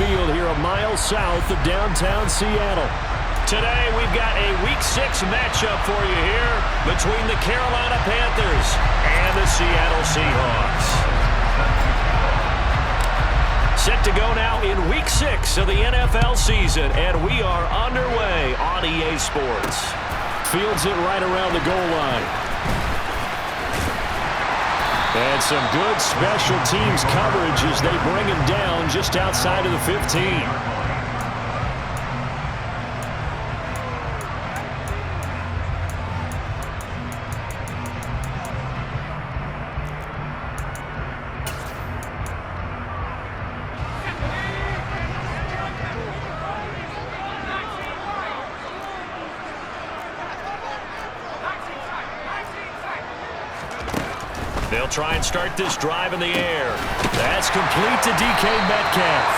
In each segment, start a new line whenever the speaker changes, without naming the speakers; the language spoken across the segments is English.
Field here a mile south of downtown Seattle.
Today we've got a Week 6 matchup for you here between the Carolina Panthers and the Seattle Seahawks. Set to go now in Week 6 of the NFL season, and we are underway on EA Sports.
Fields it right around the goal line. And some good special teams coverage as they bring him down just outside of the 15.
They'll try and start this drive in the air. That's complete to DK Metcalf.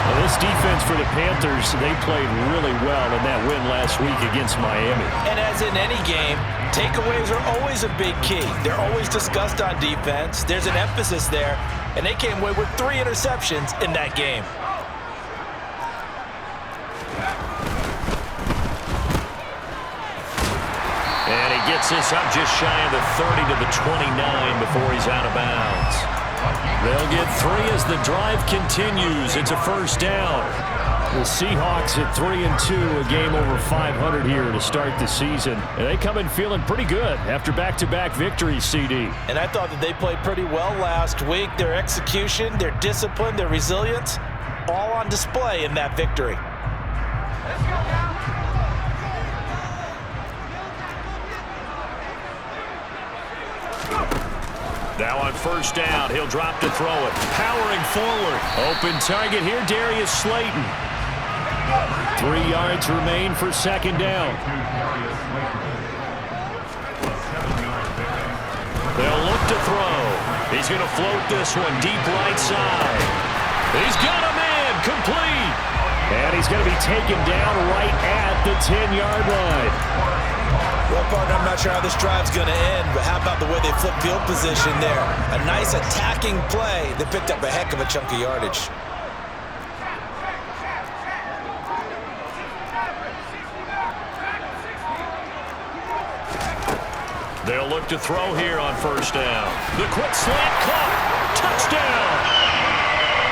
Well, this defense for the Panthers, they played really well in that win last week against Miami.
And as in any game, takeaways are always a big key. They're always discussed on defense. There's an emphasis there, and they came away with 3 interceptions in that game.
And he gets this up just shy of the 30 to the 29 before he's out of bounds.
They'll get 3 as the drive continues. It's a first down. The Seahawks at 3-2, a game over 500 here to start the season. And they come in feeling pretty good after back-to-back victories, CD.
And I thought that they played pretty well last week. Their execution, their discipline, their resilience, all on display in that victory. Let's go now.
Now on first down, he'll drop to throw it. Powering forward.
Open target here, Darius Slayton. 3 yards remain for second down.
They'll look to throw. He's going to float this one deep right side. He's got a man complete.
And he's going to be taken down right at the 10-yard line.
Well, partner, I'm not sure how this drive's going to end, but how about the way they flip field position there? A nice attacking play that picked up a heck of a chunk of yardage.
They'll look to throw here on first down. The quick slant caught. Touchdown!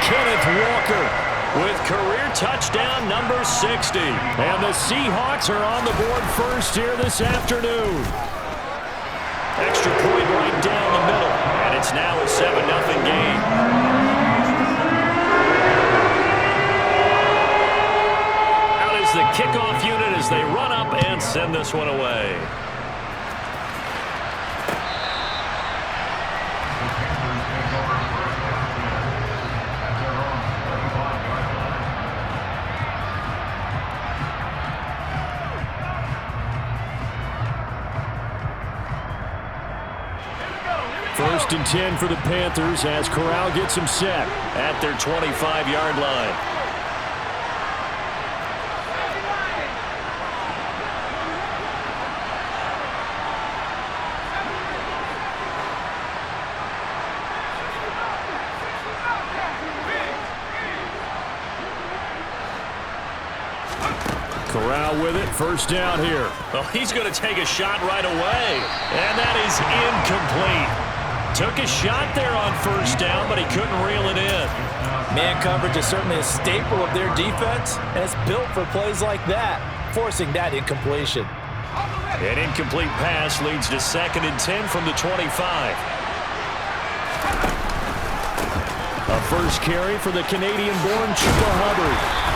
Kenneth Walker
with career touchdown number 60.
And the Seahawks are on the board first here this afternoon.
Extra point right down the middle. And it's now a 7-0 game. Out is the kickoff unit as they run up and send this one away.
First and 10 for the Panthers as Corral gets him set
at their 25-yard line.
Corral with it, first down here.
Well, he's going to take a shot right away, and that is incomplete. Took a shot there on first down, but he couldn't reel it in.
Man coverage is certainly a staple of their defense, and it's built for plays like that, forcing that incompletion.
An incomplete pass leads to 2nd and 10 from the 25.
A first carry for the Canadian-born Chuba Hubbard.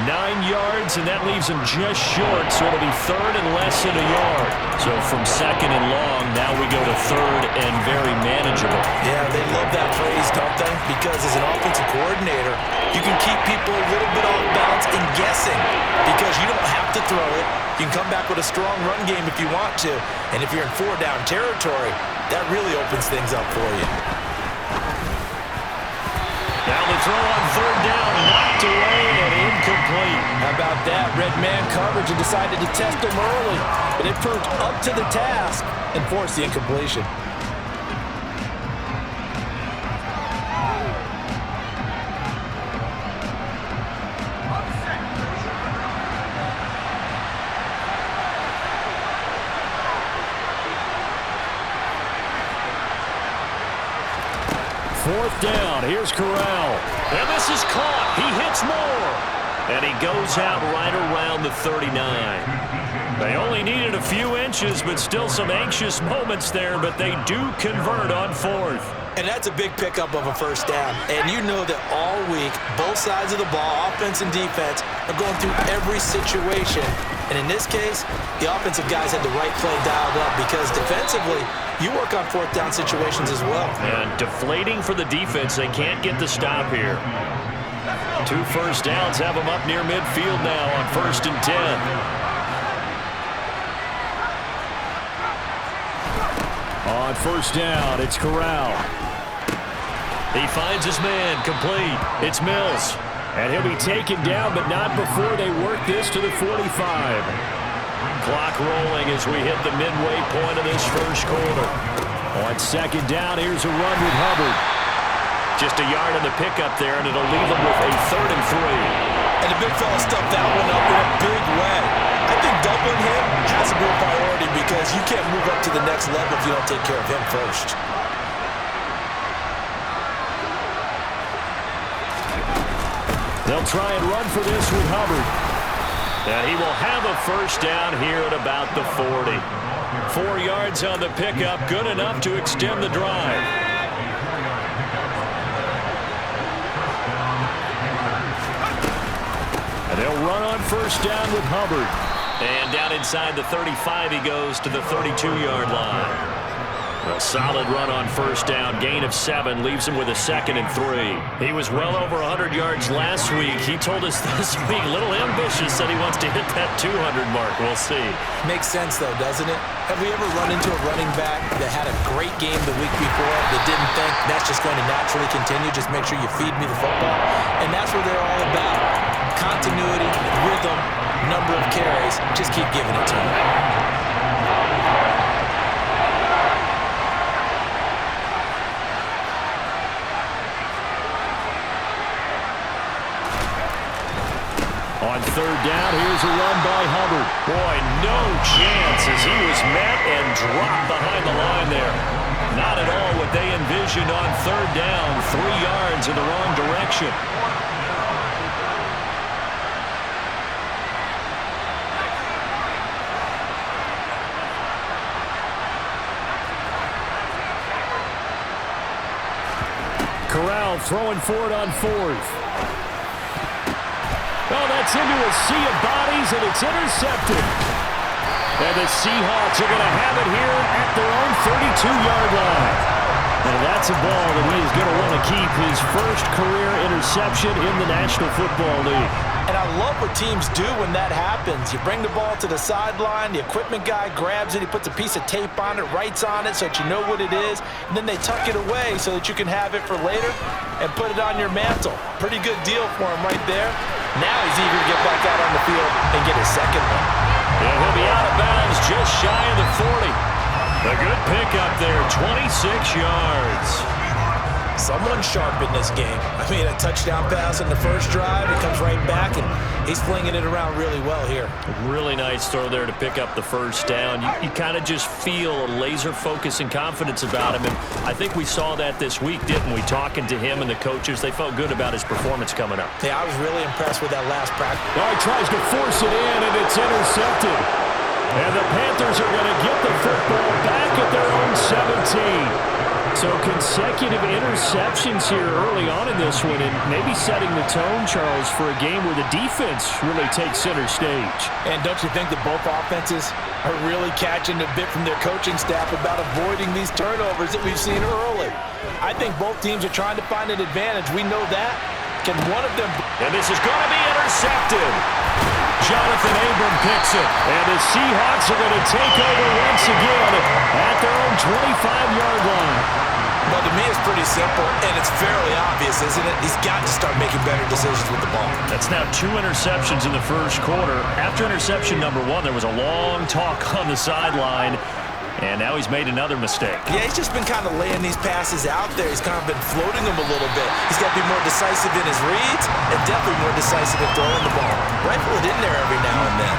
9 yards, and that leaves him just short, so it'll be 3rd and less than a yard. So from 2nd and long, now we go to 3rd and very manageable.
Yeah, they love that phrase, don't they? Because as an offensive coordinator, you can keep people a little bit off balance and guessing because you don't have to throw it. You can come back with a strong run game if you want to, and if you're in 4-down territory, that really opens things up for you.
Now the throw on 3rd down, knocked away and incomplete.
How about that? Red man coverage and decided to test him early, but it proved up to the task and forced the incompletion.
4th down. Here's Corral.
And this is caught. He hits more. And he goes out right around the 39. They only needed a few inches, but still some anxious moments there, but they do convert on 4th.
And that's a big pickup of a 1st down. And you know that all week, both sides of the ball, offense and defense, are going through every situation. And in this case, the offensive guys had the right play dialed up because defensively, you work on 4th down situations as well.
And deflating for the defense. They can't get the stop here. 2 first downs have them up near midfield now on 1st and 10.
On 1st down, it's Corral.
He finds his man, complete. It's Mills.
And he'll be taken down, but not before they work this to the 45.
Clock rolling as we hit the midway point of this 1st quarter.
On 2nd down, here's a run with Hubbard.
Just a yard on the pickup there, and it'll leave them with a 3rd and 3.
And the big fella stuffed that one up in a big way. I think doubling him has to be a priority because you can't move up to the next level if you don't take care of him first.
They'll try and run for this with Hubbard.
And he will have a 1st down here at about the 40.
4 yards on the pickup, good enough to extend the drive. And they'll run on 1st down with Hubbard.
And down inside the 35, he goes to the 32-yard line. A solid run on 1st down, gain of 7, leaves him with a 2nd and 3. He was well over 100 yards last week. He told us this week, a little ambitious, said he wants to hit that 200 mark. We'll see.
Makes sense, though, doesn't it? Have we ever run into a running back that had a great game the week before that didn't think that's just going to naturally continue? Just make sure you feed me the football. And that's what they're all about. Continuity, rhythm, number of carries. Just keep giving it to him.
On 3rd down, here's a run by Hubbard.
Boy, no chance as he was met and dropped behind the line there. Not at all what they envisioned on 3rd down. 3 yards in the wrong direction.
Corral throwing for it on 4th. Oh, that's into a sea of bodies, and it's intercepted. And the Seahawks are going to have it here at their own 32-yard line. And that's a ball that he is going to want to keep, his first career interception in the National Football League.
And I love what teams do when that happens. You bring the ball to the sideline, the equipment guy grabs it, he puts a piece of tape on it, writes on it so that you know what it is, and then they tuck it away so that you can have it for later and put it on your mantle. Pretty good deal for him right there. Now he's eager to get back out on the field and get his 2nd one.
And he'll be out of bounds just shy of the 40. A good pickup there, 26 yards.
Someone sharp in this game. I mean, a touchdown pass on the first drive. He comes right back, and he's flinging it around really well here.
Really nice throw there to pick up the 1st down. You kind of just feel a laser focus and confidence about him. And I think we saw that this week, didn't we? Talking to him and the coaches, they felt good about his performance coming up.
Yeah, I was really impressed with that last practice.
Oh, he tries to force it in, and it's intercepted. And the Panthers are going to get the football back at their own 17. So consecutive interceptions here early on in this one, and maybe setting the tone, Charles, for a game where the defense really takes center stage.
And don't you think that both offenses are really catching a bit from their coaching staff about avoiding these turnovers that we've seen early? I think both teams are trying to find an advantage. We know that. Can one of them...
And this is going to be intercepted.
Jonathan Abram picks it. And the Seahawks are going to take over once again at their own 25-yard line.
Well, to me, it's pretty simple, and it's fairly obvious, isn't it? He's got to start making better decisions with the ball.
That's now 2 interceptions in the first quarter. After interception number 1, there was a long talk on the sideline, and now he's made another mistake.
Yeah, he's just been kind of laying these passes out there. He's kind of been floating them a little bit. He's got to be more decisive in his reads and definitely more decisive in throwing the ball. Rifle it in there every now and then.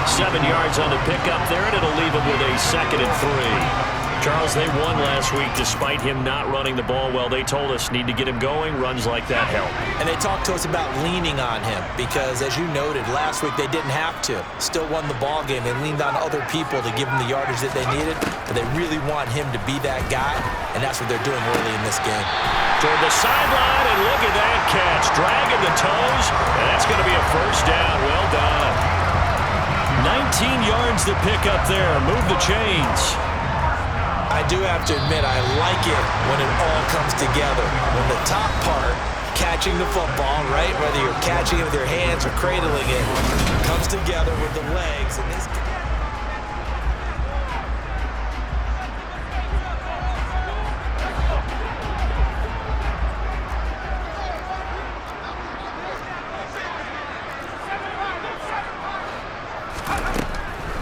7 yards on the pickup there, and it'll leave him with a 2nd and 3. Charles, they won last week despite him not running the ball well. They told us need to get him going. Runs like that help.
And they talked to us about leaning on him because, as you noted, last week they didn't have to. Still won the ball game. They leaned on other people to give them the yardage that they needed, but they really want him to be that guy, and that's what they're doing early in this game.
Toward the sideline, and look at that catch. Dragging the toes, and that's going to be a first down. Well done. 19 yards to pick up there. Move the chains.
I do have to admit, I like it when it all comes together. When the top part, catching the football, right, whether you're catching it with your hands or cradling it, comes together with the legs. And this.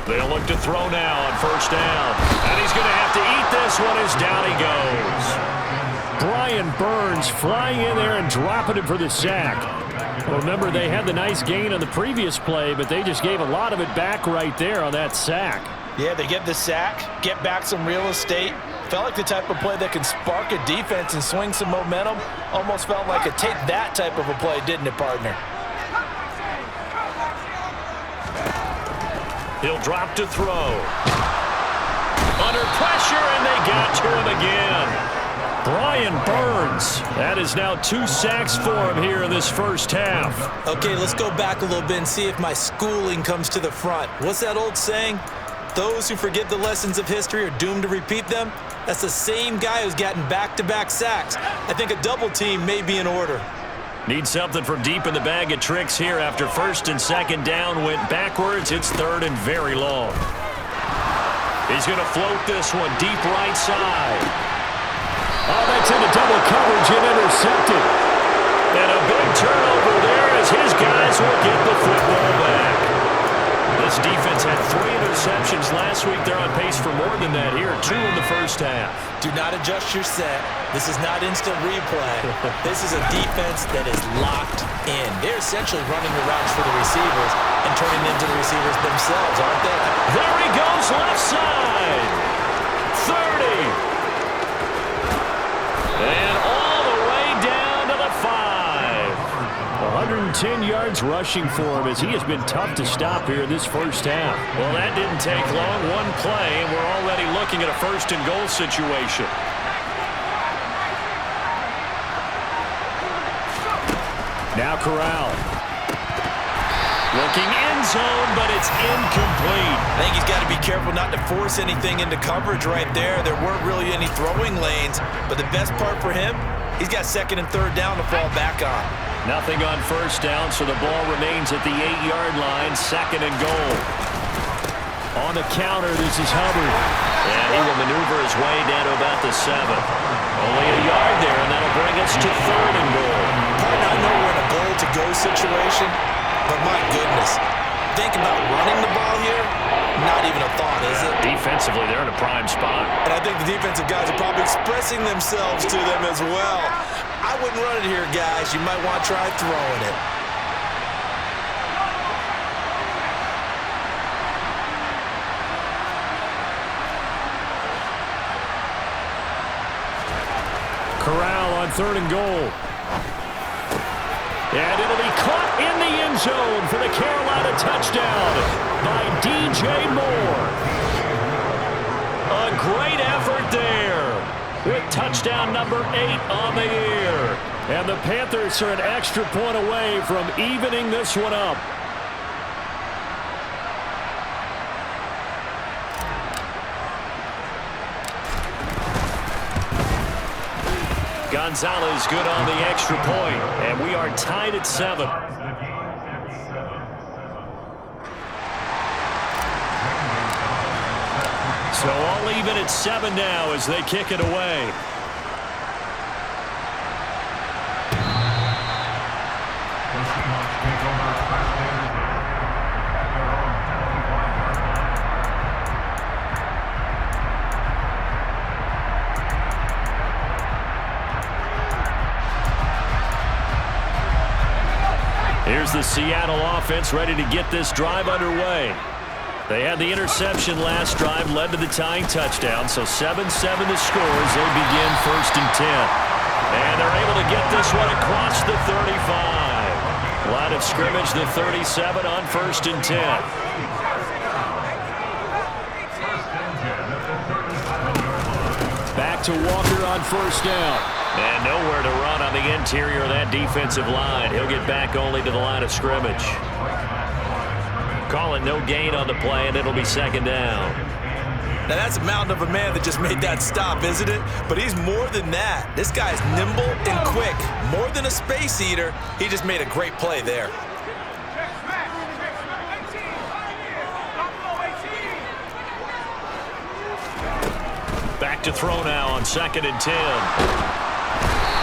They'll look to throw now on first down. And he's going to have to eat this one as down he goes.
Brian Burns flying in there and dropping it for the sack. Well, remember, they had the nice gain on the previous play, but they just gave a lot of it back right there on that sack.
Yeah, they get the sack, get back some real estate. Felt like the type of play that can spark a defense and swing some momentum. Almost felt like a take that type of a play, didn't it, partner?
He'll drop to throw. Under pressure, and they got to him again.
Brian Burns. That is now 2 sacks for him here in this first half.
Okay, let's go back a little bit and see if my schooling comes to the front. What's that old saying? Those who forget the lessons of history are doomed to repeat them. That's the same guy who's gotten back-to-back sacks. I think a double team may be in order.
Need something from deep in the bag of tricks here after first and second down went backwards. It's third and very long. He's going to float this one deep right side.
Oh, that's into double coverage and intercepted.
And a big turnover there as his guys will get the football back. This defense had 3 interceptions last week. They're on pace for more than that here. 2 in the first half.
Do not adjust your set. This is not instant replay. This is a defense that is locked in. They're essentially running the routes for the receivers and turning into the receivers themselves, aren't they?
There he goes, left side. 30. And all the way down to the 5.
110 yards rushing for him as he has been tough to stop here in this first half.
Well, that didn't take long. One play, and we're already looking at a first and goal situation.
Now Corral.
Looking end zone, but it's incomplete.
I think he's got to be careful not to force anything into coverage right there. There weren't really any throwing lanes, but the best part for him, he's got second and third down to fall back on.
Nothing on first down, so the ball remains at the 8-yard line, second and goal.
On the counter, this is Hubbard.
And he will maneuver his way down to about the 7. Only a yard there, and that'll bring us to third and goal.
I know we're in a goal-to-go situation, but my goodness, think about running the ball here. Not even a thought, is it?
Defensively, they're in a prime spot.
And I think the defensive guys are probably expressing themselves to them as well. I wouldn't run it here, guys. You might want to try throwing it.
Corral on third and goal. And it'll be caught in the end zone for the Carolina touchdown by DJ Moore.
A great effort there with touchdown number 8 on the year.
And the Panthers are an extra point away from evening this one up.
Gonzalez good on the extra point, and we are tied at 7. So all even at 7 now as they kick it away. Here's the Seattle offense ready to get this drive underway. They had the interception last drive, led to the tying touchdown, so 7-7 the score as they begin 1st and 10. And they're able to get this one across the 35. Line of scrimmage, the 37 on 1st and 10.
Back to Walker on 1st down.
And nowhere to run on the interior of that defensive line. He'll get back only to the line of scrimmage. Calling no gain on the play, and it'll be 2nd down.
Now that's a mountain of a man that just made that stop, isn't it? But he's more than that. This guy's nimble and quick. More than a space eater, he just made a great play there.
Back to throw now on 2nd and 10.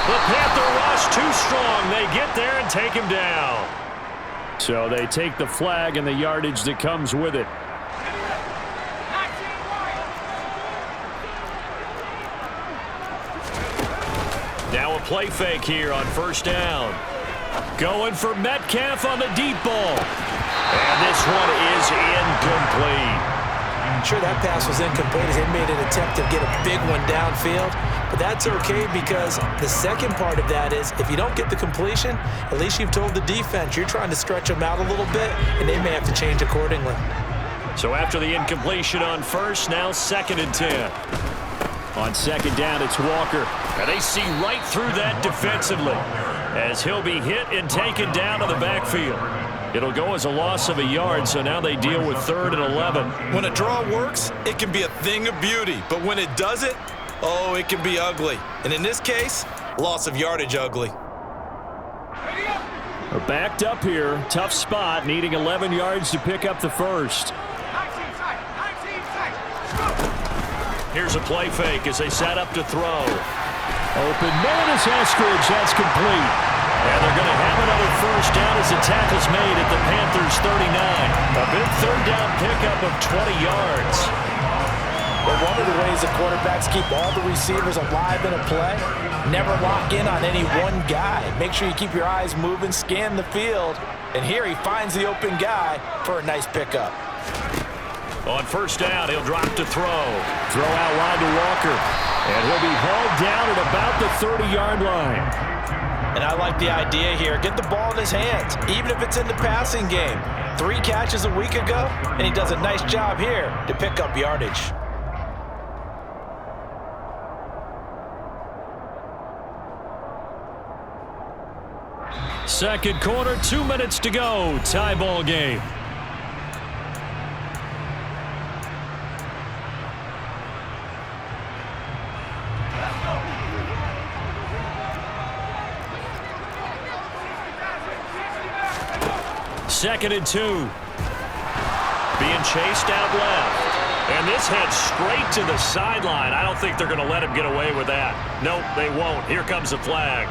The Panther rush too strong. They get there and take him down.
So they take the flag and the yardage that comes with it.
Now a play fake here on 1st down. Going for Metcalf on the deep ball. And this one is incomplete.
Sure, that pass was incomplete as they made an attempt to get a big one downfield. But that's okay because the second part of that is if you don't get the completion, at least you've told the defense you're trying to stretch them out a little bit, and they may have to change accordingly.
So after the incompletion on 1st, now 2nd and 10.
On 2nd down, it's Walker.
And they see right through that defensively as he'll be hit and taken down to the backfield. It'll go as a loss of a yard, so now they deal with 3rd and 11.
When a draw works, it can be a thing of beauty. But when it doesn't, oh, it can be ugly. And in this case, loss of yardage ugly.
They're backed up here. Tough spot, needing 11 yards to pick up the 1st.
Here's a play fake as they set up to throw.
Open man is Eskridge. That's complete.
And they're going to have another 1st down as the tackle's made at the Panthers' 39. A big 3rd down pickup of 20 yards.
But one of the ways the quarterbacks keep all the receivers alive in a play, never lock in on any one guy. Make sure you keep your eyes moving, scan the field. And here he finds the open guy for a nice pickup.
On 1st down, he'll drop to throw.
Throw out wide to Walker. And he'll be hauled down at about the 30-yard line.
And I like the idea here. Get the ball in his hands, even if it's in the passing game. 3 catches a week ago, and he does a nice job here to pick up yardage.
Second quarter, 2 minutes to go. Tie ball game. Second and 2. Being chased out left. And this heads straight to the sideline. I don't think they're going to let him get away with that. Nope, they won't. Here comes the flag.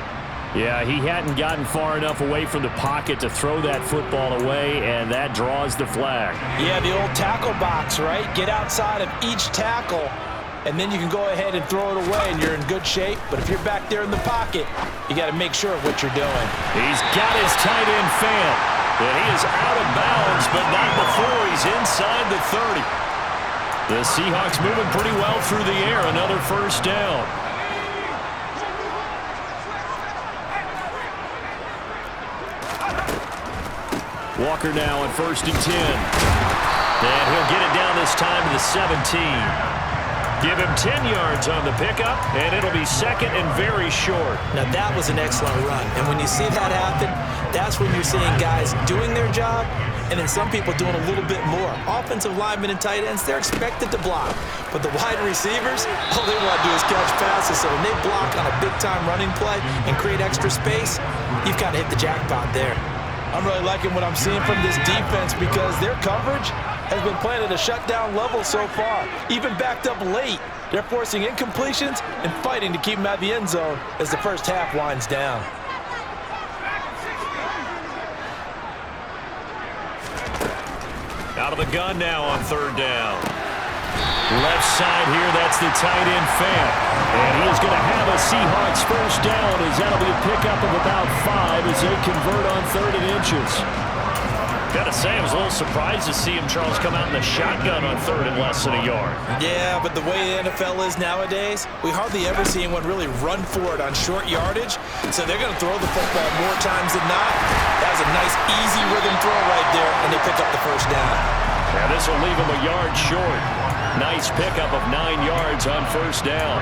Yeah, he hadn't gotten far enough away from the pocket to throw that football away, and that draws the flag.
Yeah, the old tackle box, right? Get outside of each tackle, and then you can go ahead and throw it away, and you're in good shape. But if you're back there in the pocket, you got to make sure of what you're doing.
He's got his tight end fan. And he is out of bounds, but not before he's inside the 30. The Seahawks moving pretty well through the air. Another 1st down.
Walker now on 1st and 10.
And he'll get it down this time to the 17. Give him 10 yards on the pickup, and it'll be 2nd and very short.
Now, that was an excellent run. And when you see that happen, that's when you're seeing guys doing their job and then some people doing a little bit more. Offensive linemen and tight ends, they're expected to block. But the wide receivers, all they want to do is catch passes. So when they block on a big-time running play and create extra space, you've kind of hit the jackpot there. I'm really liking what I'm seeing from this defense because their coverage has been playing at a shutdown level so far. Even backed up late, they're forcing incompletions and fighting to keep them out of the end zone as the first half winds down.
Out of the gun now on 3rd down. Left side here, that's the tight end fan. And he is going to have a Seahawks 1st down as that'll be a pickup of about 5 as they convert on 3rd and inches.
Gotta say, I was a little surprised to see him, Charles, come out in the shotgun on third and less than a yard.
Yeah, but the way the NFL is nowadays, we hardly ever see anyone really run for it on short yardage. So they're going to throw the football more times than not. That was a nice, easy rhythm throw right there, and they pick up the first down.
Yeah, this will leave him a yard short. Nice pickup of 9 yards on first down.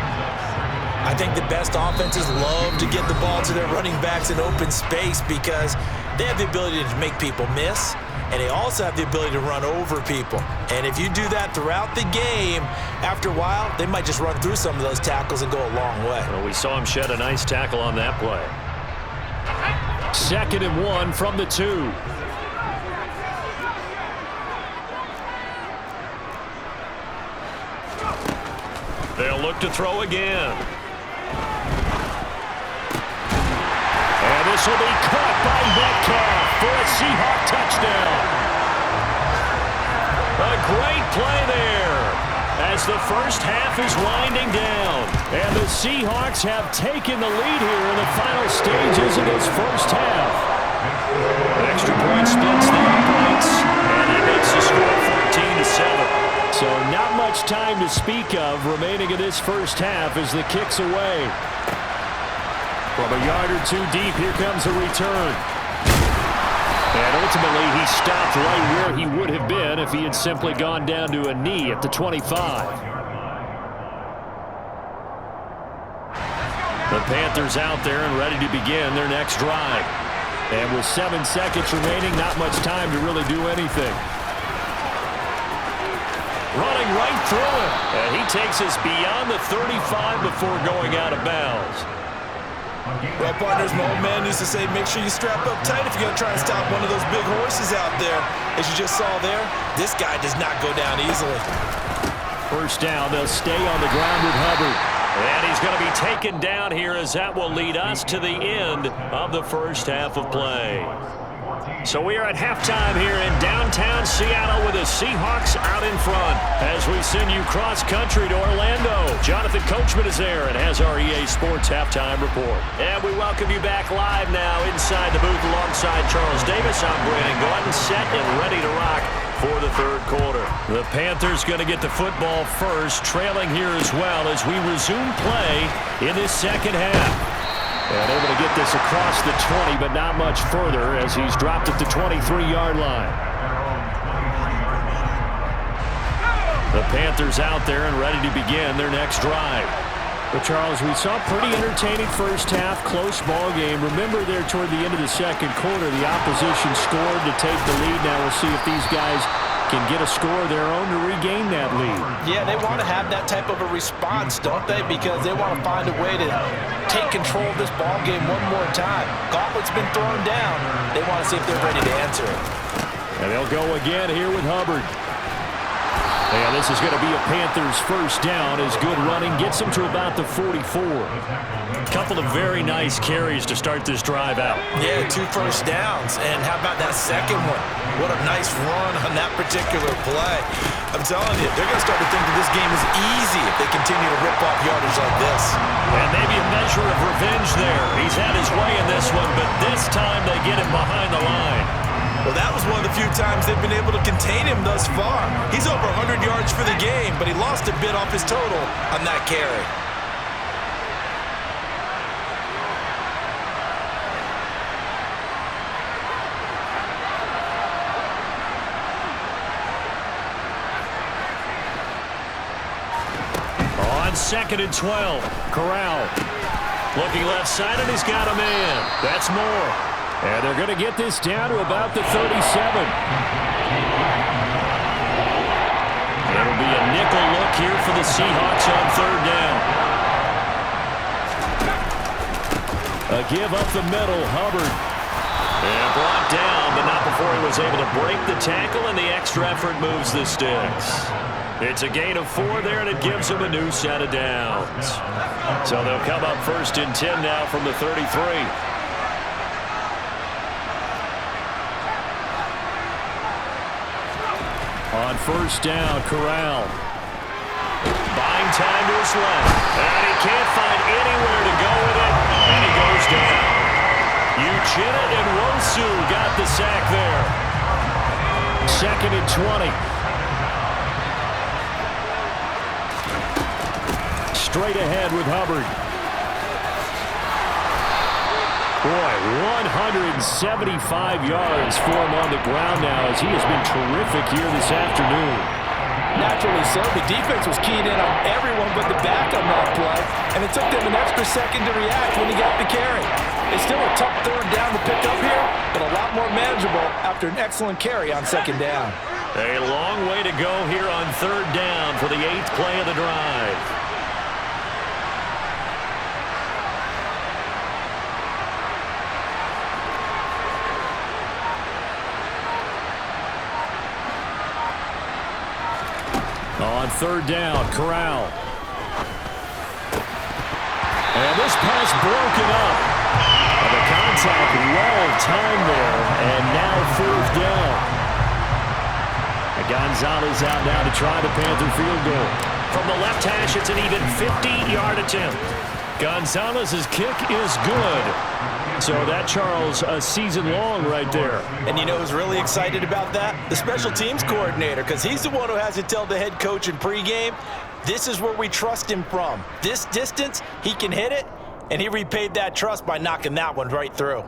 I think the best offenses love to get the ball to their running backs in open space because they have the ability to make people miss, and they also have the ability to run over people. And if you do that throughout the game, after a while, they might just run through some of those tackles and go a long way.
Well, we saw him shed a nice tackle on that play. 2nd and 1 from the 2. They'll look to throw again. And this will be caught by Metcalf for a Seahawk touchdown. A great play there as the first half is winding down. And the Seahawks have taken the lead here in the final stages of this first half. Extra point splits the uprights, and it makes the score 14-7. So not much time to speak of remaining in this first half as the kick's away. From a yard or two deep, here comes a return. And ultimately, he stopped right where he would have been if he had simply gone down to a knee at the 25. The Panthers out there and ready to begin their next drive. And with 7 seconds remaining, not much time to really do anything. Running right through it. And he takes us beyond the 35 before going out of bounds.
Well, partners, my old man used to say, make sure you strap up tight if you're going to try and stop one of those big horses out there. As you just saw there, this guy does not go down easily.
First down, they'll stay on the ground with Hubbard. And he's going to be taken down here as that will lead us to the end of the first half of play. So we are at halftime here in downtown Seattle with the Seahawks out in front. As we send you cross-country to Orlando, Jonathan Coachman is there and has our EA Sports halftime report. And we welcome you back live now inside the booth alongside Charles Davis. I'm Brandon Gordon, set and ready to rock for the third quarter. The Panthers going to get the football first, trailing here as well as we resume play in this second half. And able to get this across the 20, but not much further as he's dropped at the 23-yard line. The Panthers out there and ready to begin their next drive. But Charles, we saw a pretty entertaining first half, close ball game. Remember there toward the end of the second quarter, the opposition scored to take the lead. Now we'll see if these guys can get a score of their own to regain that lead.
Yeah, they want to have that type of a response, don't they? Because they want to find a way to take control of this ball game one more time. Gauntlet's been thrown down. They want to see if they're ready to answer it.
And they'll go again here with Hubbard. And this is going to be a Panthers first down as good running gets them to about the 44. Couple of very nice carries to start this drive out.
Yeah, 2 first downs. And how about that second one? What a nice run on that particular play. I'm telling you, they're going to start to think that this game is easy if they continue to rip off yardage like this.
And maybe a measure of revenge there. He's had his way in this one, but this time they get him behind the line.
Well, that was one of the few times they've been able to contain him thus far. He's over 100 yards for the game, but he lost a bit off his total on that carry.
On 2nd and 12, Corral. Looking left side, and he's got a man. That's Moore. And they're going to get this down to about the 37. It'll be a nickel look here for the Seahawks on third down. A give up the middle, Hubbard. And brought down, but not before he was able to break the tackle, and the extra effort moves the sticks. It's a gain of 4 there, and it gives them a new set of downs. So they'll come up 1st and 10 now from the 33. On first down, Corral. Buying time to his left. And he can't find anywhere to go with it. And he goes down. Uchenna and Wosu got the sack there. 2nd and 20. Straight ahead with Hubbard. Boy, 175 yards for him on the ground now as he has been terrific here this afternoon.
Naturally so. The defense was keyed in on everyone but the back on that play, and it took them an extra second to react when he got the carry. It's still a tough 3rd down to pick up here, but a lot more manageable after an excellent carry on 2nd down.
A long way to go here on 3rd down for the 8th play of the drive.
On 3rd down, Corral. And this pass broken up. The contact well timed there, and now 4th down. And Gonzalez out now to try the Panther field goal.
From the left hash, it's an even 50-yard attempt.
Gonzalez's kick is good. So that, Charles, a season long right there.
And you know who's really excited about that? The special teams coordinator, because he's the one who has to tell the head coach in pregame, this is where we trust him from. This distance, he can hit it, and he repaid that trust by knocking that one right through.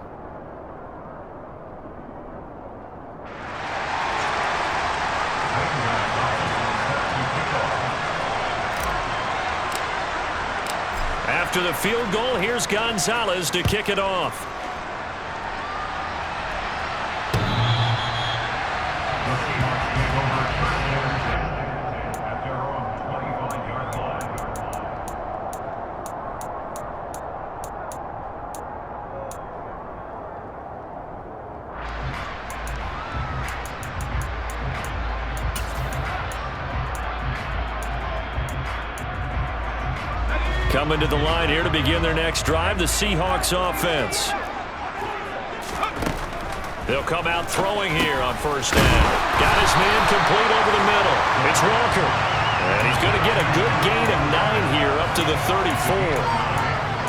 After the field goal, here's Gonzalez to kick it off. Coming to the line here to begin their next drive, the Seahawks offense. They'll come out throwing here on 1st down. Got his man complete over the middle. It's Walker. And he's going to get a good gain of 9 here up to the 34.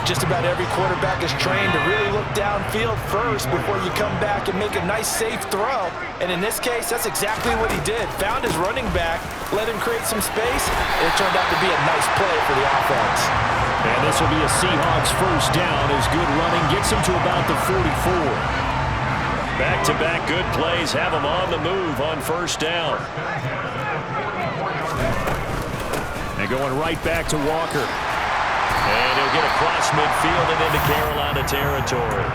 Just about every quarterback is trained to really look downfield first before you come back and make a nice, safe throw. And in this case, that's exactly what he did. Found his running back, let him create some space, and it turned out to be a nice play for the offense.
And this will be a Seahawks 1st down as good running gets him to about the 44.
Back-to-back good plays have him on the move on 1st down.
And going right back to Walker.
And he'll get across midfield and into Carolina territory.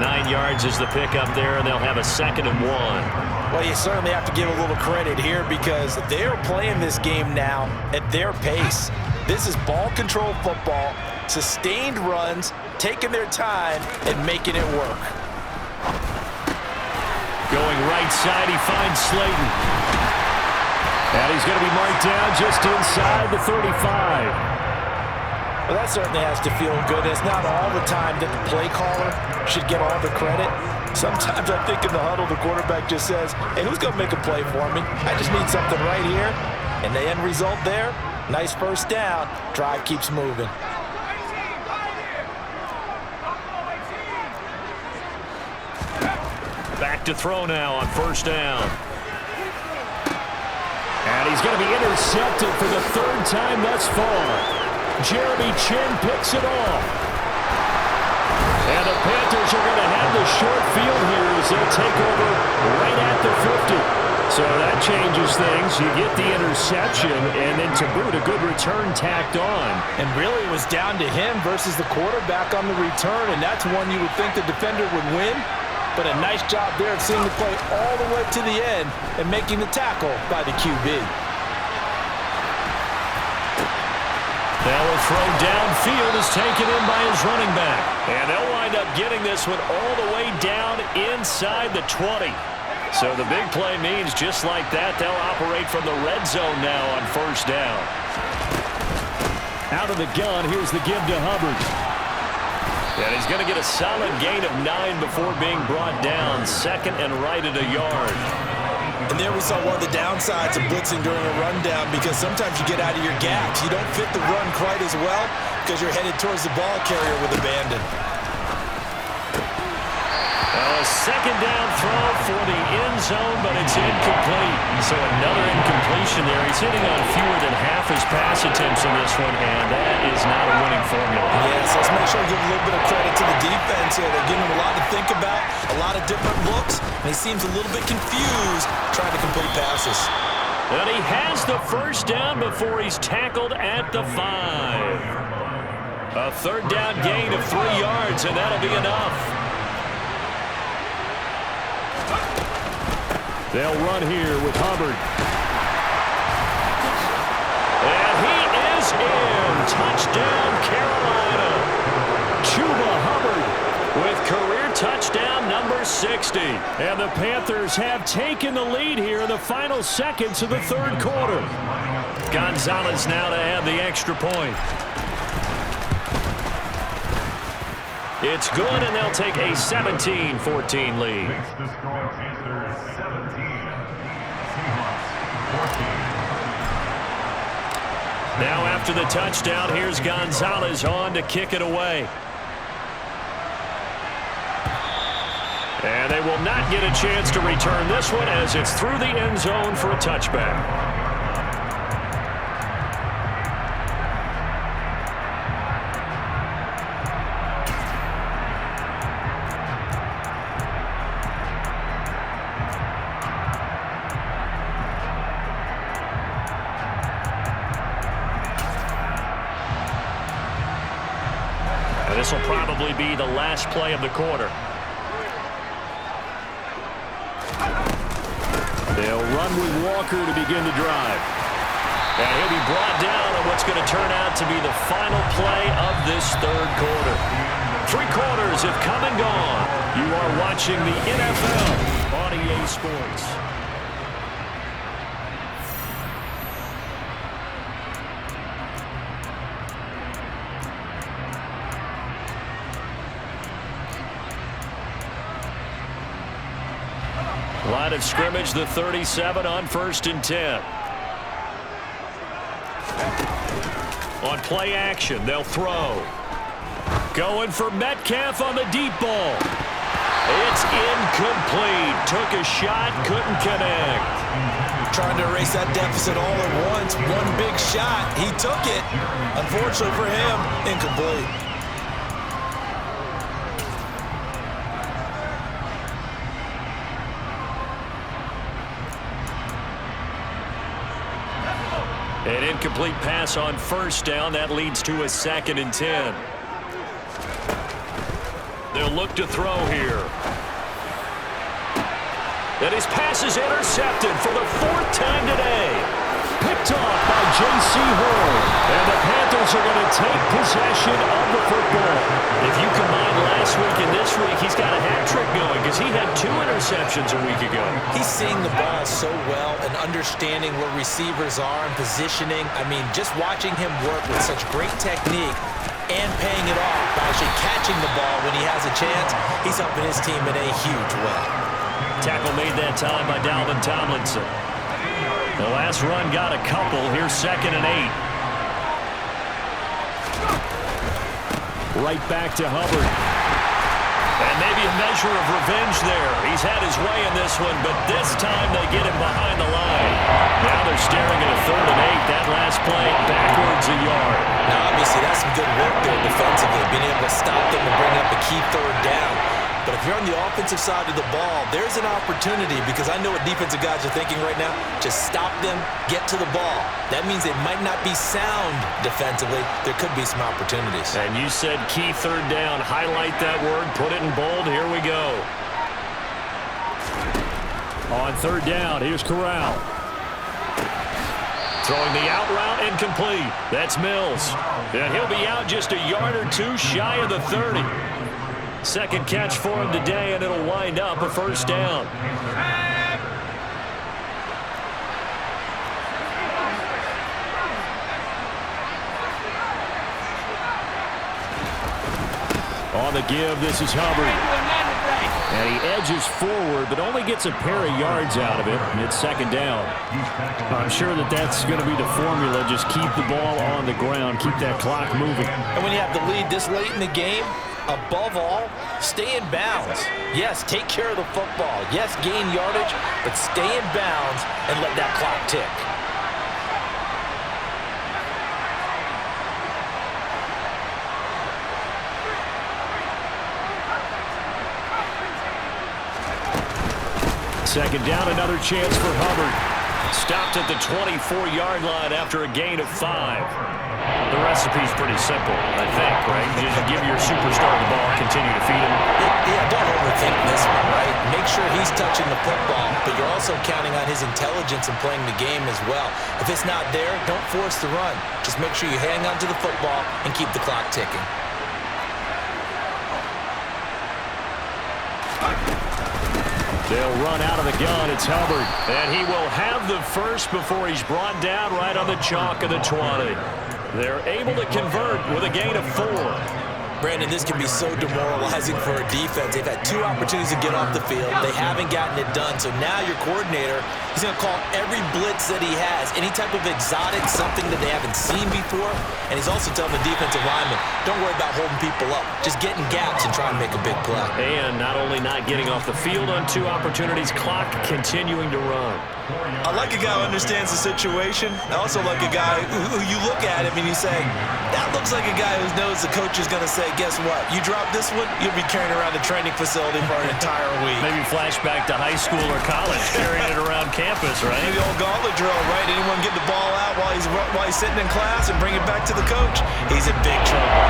9 yards is the pickup there, and they'll have a 2nd and 1.
Well, you certainly have to give a little credit here because they're playing this game now at their pace. This is ball control football, sustained runs, taking their time, and making it work.
Going right side, he finds Slayton. And he's going to be marked down just inside the 35.
Well, that certainly has to feel good. It's not all the time that the play caller should get all the credit. Sometimes I think in the huddle, the quarterback just says, hey, who's going to make a play for me? I just need something right here. And the end result there, nice 1st down. Drive keeps moving.
Back to throw now on 1st down.
And he's going to be intercepted for the 3rd time thus far. Jeremy Chin picks it off. And the Panthers are going to have the short field here as they take over right at the 50. So that changes things. You get the interception, and then to boot, a good return tacked on.
And really it was down to him versus the quarterback on the return, and that's one you would think the defender would win. But a nice job there of seeing the play all the way to the end and making the tackle by the QB.
Now a throw downfield is taken in by his running back. And they'll wind up getting this one all the way down inside the 20. So the big play means just like that, they'll operate from the red zone now on 1st down.
Out of the gun, here's the give to Hubbard.
And he's going to get a solid gain of 9 before being brought down. 2nd and right at a yard.
And there we saw one of the downsides of blitzing during a rundown because sometimes you get out of your gaps. You don't fit the run quite as well because you're headed towards the ball carrier with abandon.
Well, a second down throw for the end zone, but it's incomplete. So another incompletion there. He's hitting on fewer than half his pass attempts in this one, and that is not a winning formula.
Yes, let's make sure we give a little bit of credit to the defense here. They're giving him a lot to think about, a lot of different looks, and he seems a little bit confused trying to complete passes.
And he has the first down before he's tackled at the 5. A third down gain of 3 yards, and that'll be enough.
They'll run here with Hubbard.
And he is in. Touchdown, Carolina. Chuba Hubbard with career touchdown number 60.
And the Panthers have taken the lead here in the final seconds of the third quarter.
Gonzalez now to add the extra point. It's good, and they'll take a 17-14 lead. Now after the touchdown, here's Gonzalez on to kick it away. And they will not get a chance to return this one as it's through the end zone for a touchback. This will probably be the last play of the quarter.
They'll run with Walker to begin the drive.
And he'll be brought down on what's going to turn out to be the final play of this third quarter. 3 quarters have come and gone. You are watching the NFL on EA Sports. Line of scrimmage, the 37 on 1st and 10. On play action, they'll throw. Going for Metcalf on the deep ball. It's incomplete. Took a shot, couldn't connect.
Trying to erase that deficit all at once. One big shot. He took it. Unfortunately for him, incomplete.
An incomplete pass on 1st down. That leads to a 2nd and 10. They'll look to throw here. And his pass is intercepted for the 4th time today.
Picked off by J.C. Horn. And the Panthers are going to take possession of the football.
If you combine last week and this week, he's got a hat trick going because he had 2 interceptions a week ago.
He's seeing the ball so well and understanding where receivers are and positioning. I mean, just watching him work with such great technique and paying it off by actually catching the ball when he has a chance, he's helping his team in a huge way.
Tackle made that time by Dalvin Tomlinson. The last run got a couple. Here's 2nd and
8. Right back to Hubbard.
And maybe a measure of revenge there. He's had his way in this one, but this time they get him behind the line. Now they're staring at a 3rd and 8. That last play backwards a yard.
Now, obviously, that's some good work there defensively, being able to stop them and bring up a key 3rd down. But if you're on the offensive side of the ball, there's an opportunity because I know what defensive guys are thinking right now. Just stop them, get to the ball. That means they might not be sound defensively. There could be some opportunities.
And you said key 3rd down. Highlight that word. Put it in bold. Here we go.
On 3rd down, here's Corral.
Throwing the out route, incomplete. That's Mills. And he'll be out just a yard or 2 shy of the 30. 2nd catch for him today, and it'll wind up a 1st down.
On the give, this is Hubbard. And he edges forward, but only gets a pair of yards out of it, and it's 2nd down. I'm sure that's going to be the formula. Just keep the ball on the ground, keep that clock moving.
And when you have the lead this late in the game, Above all, stay in bounds. Yes, take care of the football. Yes, gain yardage, but stay in bounds and let that clock tick.
Second down, another chance for Hubbard. Stopped at the 24-yard line after a gain of 5.
The recipe's pretty simple, I think, right? You just give your superstar the ball, continue to feed him.
Yeah, don't overthink this one, right? Make sure he's touching the football, but you're also counting on his intelligence and playing the game as well. If it's not there, don't force the run. Just make sure you hang on to the football and keep the clock ticking.
They'll run out of the gun. It's Hubbard.
And he will have the first before he's brought down right on the chalk of the 20. They're able to convert with a gain of 4.
Brandon, this can be so demoralizing for a defense. They've had 2 opportunities to get off the field. They haven't gotten it done. So now your coordinator is going to call every blitz that he has, any type of exotic, something that they haven't seen before. And he's also telling the defensive lineman, don't worry about holding people up. Just get in gaps and try and make a big play.
And not only not getting off the field on 2 opportunities, clock continuing to run.
I like a guy who understands the situation. I also like a guy who you look at him and you say, that looks like a guy who knows the coach is going to say, guess what? You drop this one, you'll be carrying around the training facility for an entire week.
Maybe flashback to high school or college, carrying it around campus, right?
Maybe the old gauntlet drill, right? Anyone get the ball out while he's sitting in class and bring it back to the coach? He's in big trouble.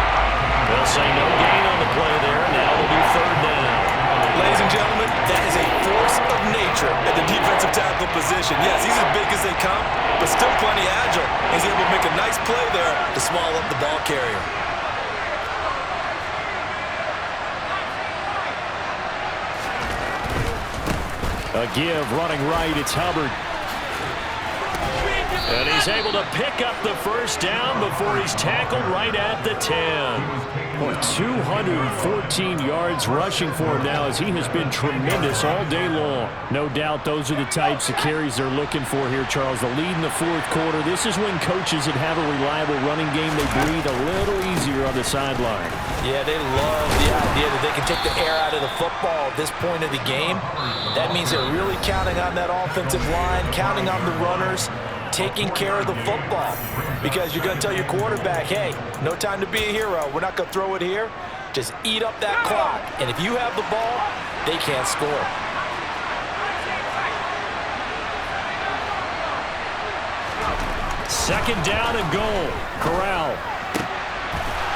They'll say no gain on the play there. Now they'll do 3rd down.
Ladies and gentlemen, that is a force of nature at the defensive tackle position. Yes, he's as big as they come, but still plenty agile. He's able to make a nice play there to swallow up the ball carrier.
A give, running right, it's Hubbard.
And he's able to pick up the first down before he's tackled right at the 10.
Boy, 214 yards rushing for him now as he has been tremendous all day long. No doubt those are the types of carries they're looking for here, Charles. The lead in the 4th quarter. This is when coaches that have a reliable running game, they breathe a little easier on the sideline.
Yeah, they love the idea that they can take the air out of the football at this point of the game. That means they're really counting on that offensive line, counting on the runners, taking care of the football. Because you're going to tell your quarterback, hey, no time to be a hero. We're not going to throw it here. Just eat up that clock. And if you have the ball, they can't score.
Second down and goal. Corral.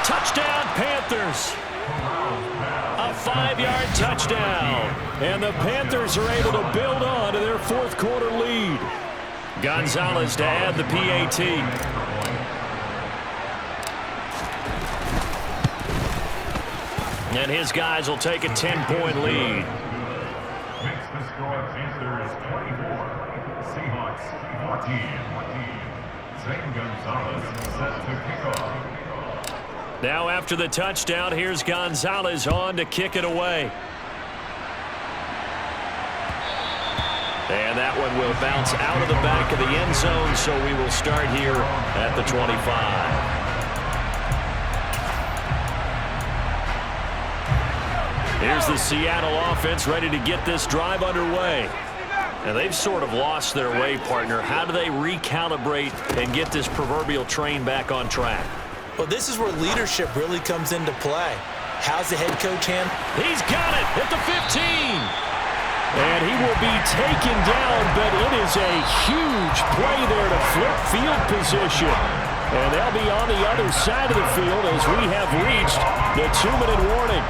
Touchdown, Panthers. A 5-yard touchdown. And the Panthers are able to build on to their 4th quarter lead.
Gonzalez to add the PAT. And his guys will take a 10-point lead.
Makes the score Panthers 24, Seahawks 14. Zane Gonzalez set to kick off.
Now after the touchdown, here's Gonzalez on to kick it away. And that one will bounce out of the back of the end zone, so we will start here at the 25. Here's the Seattle offense ready to get this drive underway. And they've sort of lost their way, partner. How do they recalibrate and get this proverbial train back on track?
Well, this is where leadership really comes into play. How's the head coach handle?
He's got it at the 15.
And he will be taken down, but it is a huge play there to flip field position. And they'll be on the other side of the field as we have reached the 2-minute warning.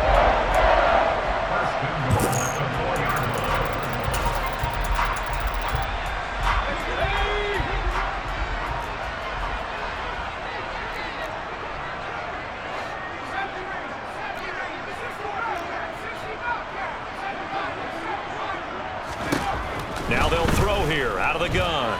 Now they'll throw here out of the gun.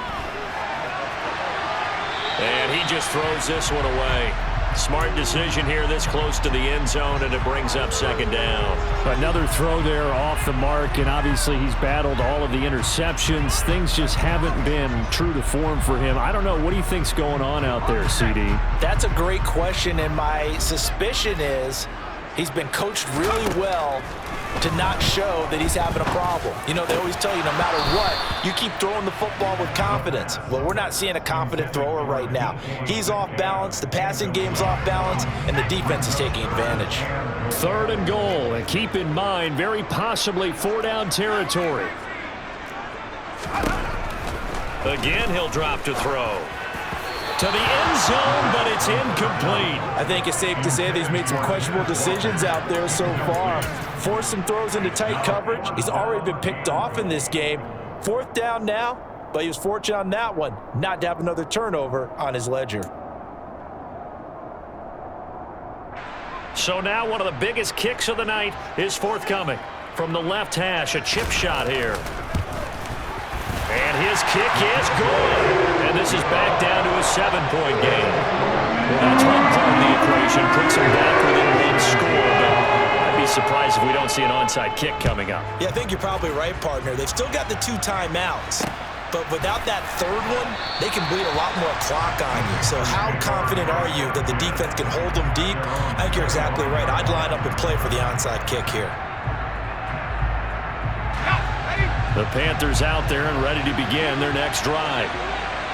And he just throws this one away. Smart decision here this close to the end zone, and it brings up 2nd down.
Another throw there off the mark, and obviously he's battled all of the interceptions. Things just haven't been true to form for him. I don't know. What do you think's going on out there, CD?
That's a great question, and my suspicion is He's been coached really well to not show that he's having a problem. You know, they always tell you no matter what, you keep throwing the football with confidence. Well, we're not seeing a confident thrower right now. He's off balance, the passing game's off balance, and the defense is taking advantage.
3rd and goal, and keep in mind, very possibly 4-down territory.
Again, he'll drop to throw. To the end zone, but it's incomplete.
I think it's safe to say that he's made some questionable decisions out there so far. Forced some throws into tight coverage. He's already been picked off in this game. 4th down now, but he was fortunate on that one not to have another turnover on his ledger.
So now one of the biggest kicks of the night is forthcoming. From the left hash, a chip shot here. And his kick is good. And this is back down to a 7-point game. Well, that's one part of the equation. Puts him back within one score. But I'd be surprised if we don't see an onside kick coming up.
Yeah, I think you're probably right, partner. They've still got the 2 timeouts. But without that 3rd one, they can bleed a lot more clock on you. So how confident are you that the defense can hold them deep? I think you're exactly right. I'd line up and play for the onside kick here.
The Panthers out there and ready to begin their next drive.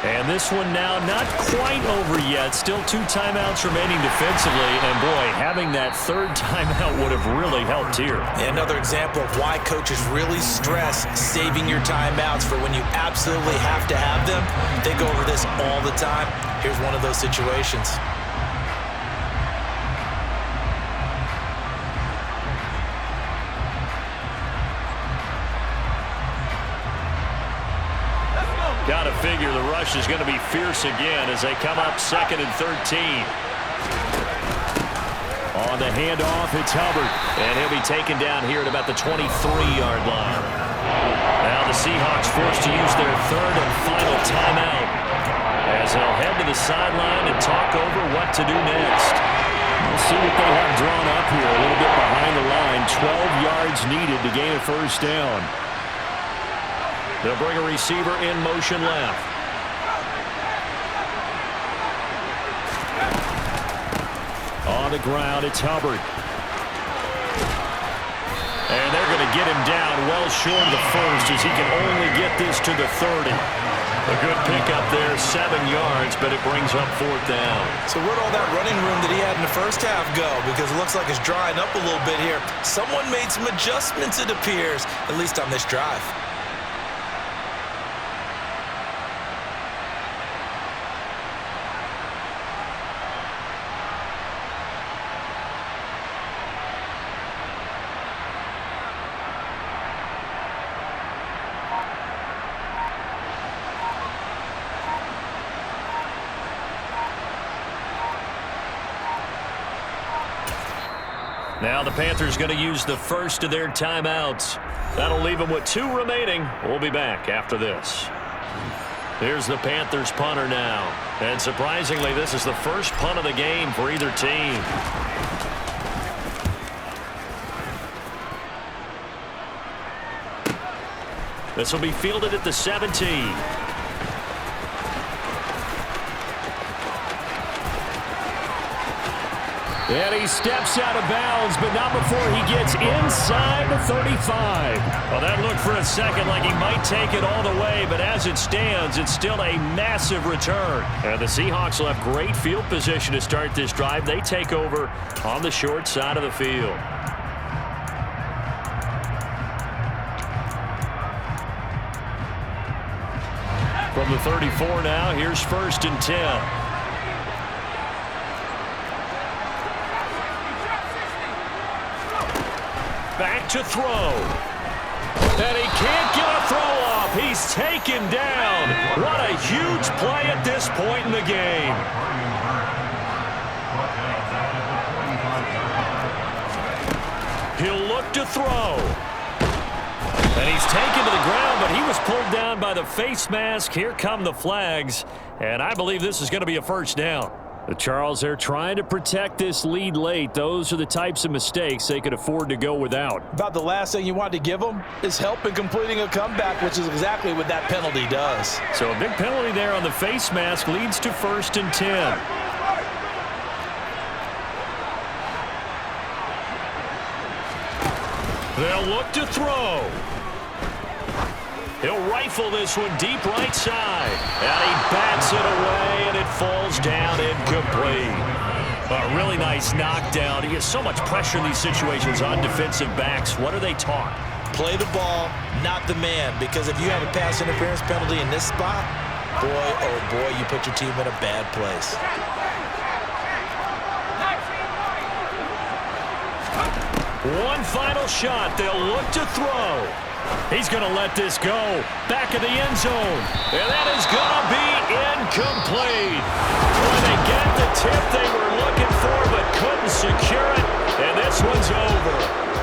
And this one now not quite over yet. Still 2 timeouts remaining defensively. And, boy, having that 3rd timeout would have really helped here.
Another example of why coaches really stress saving your timeouts for when you absolutely have to have them. They go over this all the time. Here's one of those situations.
Got to figure the rush is going to be fierce again as they come up 2nd and 13.
On the handoff, it's Hubbard.
And he'll be taken down here at about the 23-yard line. Now the Seahawks forced to use their 3rd and final timeout as they'll head to the sideline and talk over what to do next.
We'll see what they have drawn up here. A little bit behind the line. 12 yards needed to gain a 1st down.
They'll bring a receiver in motion left.
On the ground, it's Hubbard.
And they're going to get him down well short of the 1st as he can only get this to the 30. A good pickup there, 7 yards, but it brings up 4th down.
So where'd all that running room that he had in the first half go? Because it looks like it's drying up a little bit here. Someone made some adjustments, it appears, at least on this drive.
Now the Panthers going to use the first of their timeouts. That'll leave them with 2 remaining. We'll be back after this. Here's the Panthers punter now. And surprisingly, this is the first punt of the game for either team. This will be fielded at the 17.
And he steps out of bounds, but not before he gets inside the 35.
Well, that looked for a second like he might take it all the way, but as it stands, it's still a massive return. And the Seahawks will have great field position to start this drive. They take over on the short side of the field. From the 34 now, here's 1st and 10. Back to throw. And he can't get a throw off. He's taken down. What a huge play at this point in the game. He'll look to throw. And he's taken to the ground, but he was pulled down by the face mask. Here come the flags. And I believe this is going to be a 1st down.
The Charles, they're trying to protect this lead late. Those are the types of mistakes they could afford to go without.
About the last thing you want to give them is help in completing a comeback, which is exactly what that penalty does.
So a big penalty there on the face mask leads to 1st and 10.
They'll look to throw. He'll rifle this one deep right side. And he bats it away, and it falls down incomplete. A really nice knockdown. He has so much pressure in these situations on defensive backs. What are they taught?
Play the ball, not the man. Because if you have a pass interference penalty in this spot, boy, oh boy, you put your team in a bad place.
One final shot. They'll look to throw. He's going to let this go. Back of the end zone. And that is going to be incomplete. Boy, they get the tip they were looking for but couldn't secure it. And this one's over.